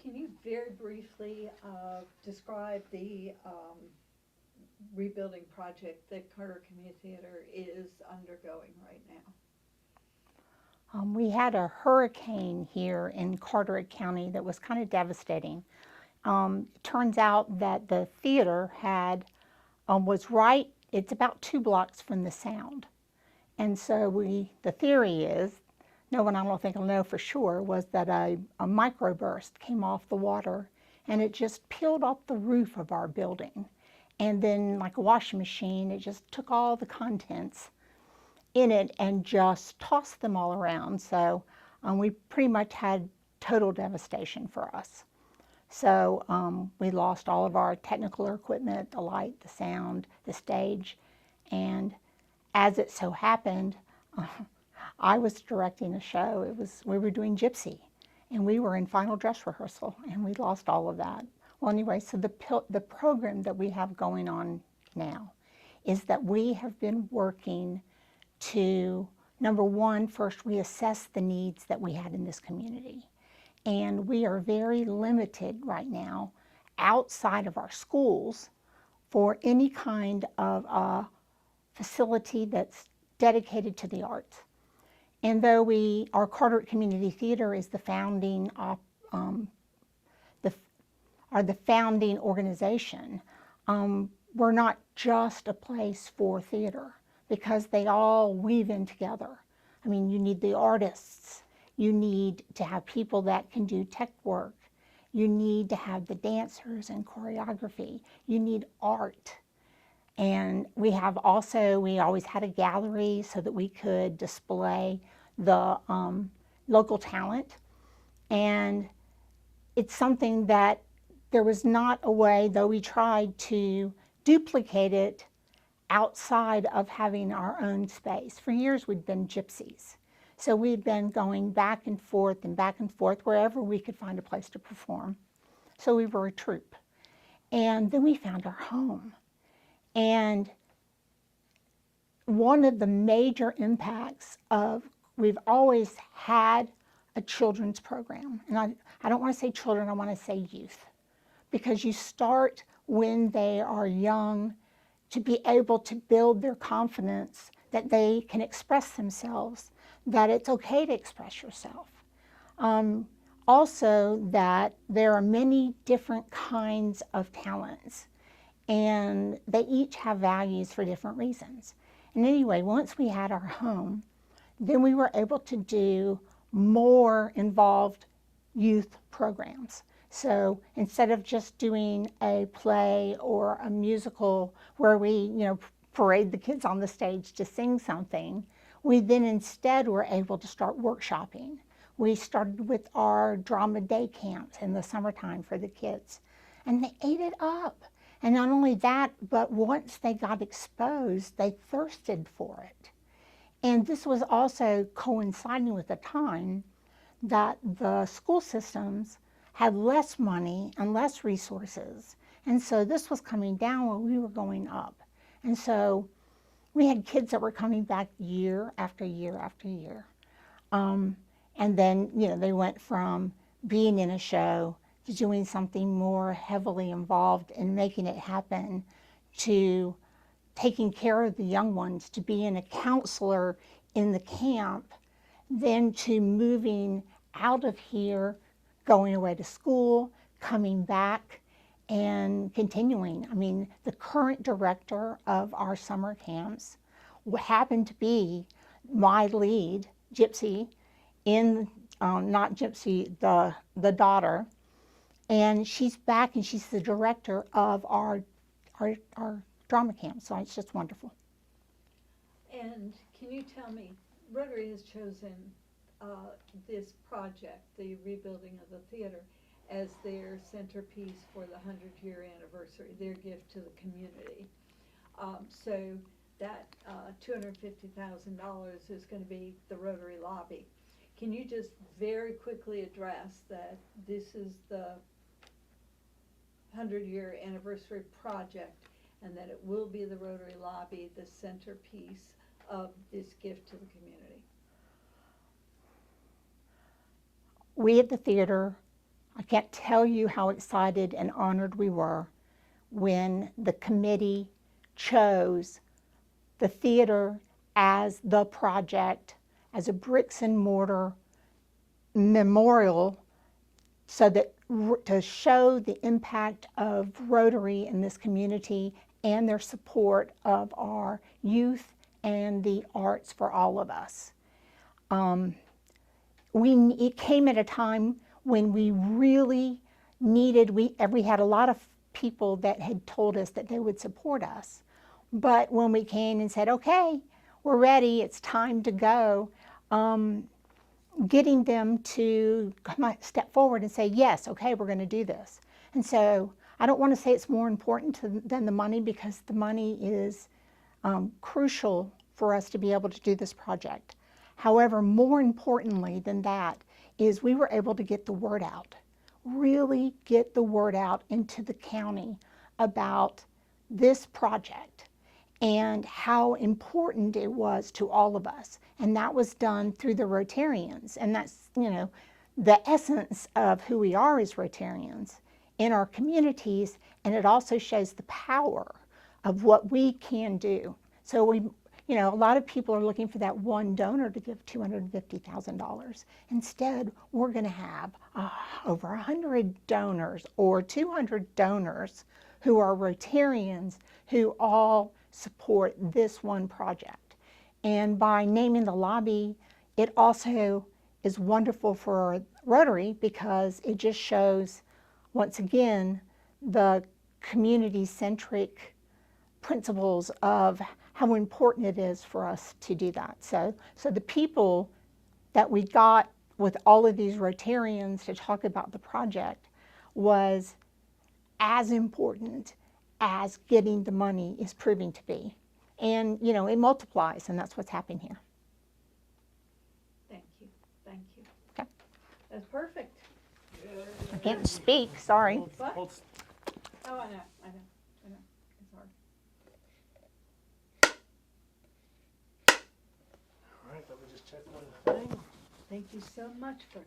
Can you very briefly describe the rebuilding project that Carter Community Theater is undergoing right now? We had a hurricane here in Carteret County that was kind of devastating. It turns out that the theater was right, it's about 2 blocks from the sound. And so the theory is, no one I don't think will know for sure, was that a microburst came off the water and it just peeled off the roof of our building. And then like a washing machine, it just took all the contents in it and just tossed them all around. So we pretty much had total devastation for us. So we lost all of our technical equipment, the light, the sound, the stage, and as it so happened, uh, I was directing a show. We were doing Gypsy, and we were in final dress rehearsal, and we lost all of that. Well, anyway, so the program that we have going on now is that we have been working to, number one, first reassess the needs that we had in this community. And we are very limited right now outside of our schools for any kind of a facility that's dedicated to the arts. And though our Carteret Community Theater is the the, the founding organization, we're not just a place for theater because they all weave in together. I mean, you need the artists, you need to have people that can do tech work, you need to have the dancers and choreography, you need art. And we always had a gallery so that we could display the local talent. And it's something that there was not a way, though we tried to duplicate it outside of having our own space. For years we'd been gypsies. So we'd been going back and forth wherever we could find a place to perform. So we were a troupe. And then we found our home. And one of the major impacts of, we've always had a children's program. And I don't want to say children, I want to say youth. Because you start when they are young to be able to build their confidence that they can express themselves, that it's okay to express yourself. Also that there are many different kinds of talents and they each have values for different reasons. And anyway, once we had our home, then we were able to do more involved youth programs. So instead of just doing a play or a musical where we, parade the kids on the stage to sing something, we then instead were able to start workshopping. We started with our drama day camps in the summertime for the kids, and they ate it up. And not only that, but once they got exposed, they thirsted for it. And this was also coinciding with the time that the school systems had less money and less resources. And so this was coming down while we were going up. And so we had kids that were coming back year after year after year. And then, they went from being in a show to doing something more heavily involved in making it happen, to taking care of the young ones, to being a counselor in the camp, then to moving out of here, going away to school, coming back, and continuing. I mean, the current director of our summer camps happened to be my lead, Gypsy, not Gypsy, the daughter, and she's back and she's the director of our drama camp, so it's just wonderful. And can you tell me, Rotary has chosen this project, the rebuilding of the theater, as their centerpiece for the 100-year anniversary, their gift to the community. So that $250,000 is going to be the Rotary lobby. Can you just very quickly address that this is the 100-year anniversary project and that it will be the Rotary lobby, the centerpiece of this gift to the community? We at the theater, I can't tell you how excited and honored we were when the committee chose the theater as the project, as a bricks and mortar memorial, so that to show the impact of Rotary in this community and their support of our youth and the arts for all of us. It came at a time when we really needed, we had a lot of people that had told us that they would support us. But when we came and said, okay, we're ready, it's time to go, getting them to step forward and say, yes, okay, we're going to do this. And so I don't want to say it's more important than the money, because the money is crucial for us to be able to do this project. However, more importantly than that is we were able to get the word out, really get the word out into the county about this project and how important it was to all of us. And that was done through the Rotarians. And that's, the essence of who we are as Rotarians in our communities. And it also shows the power of what we can do. So a lot of people are looking for that one donor to give $250,000. Instead, we're going to have over 100 donors or 200 donors who are Rotarians who all support this one project. And by naming the lobby, it also is wonderful for Rotary, because it just shows, once again, the community-centric principles of how important it is for us to do that. So the people that we got with all of these Rotarians to talk about the project was as important as getting the money is proving to be. And, it multiplies, and that's what's happening here. Thank you, thank you. Okay. That's perfect. I can't speak, sorry. What? Oh, I know, it's hard. All right, let me just check one thing. Thank you so much for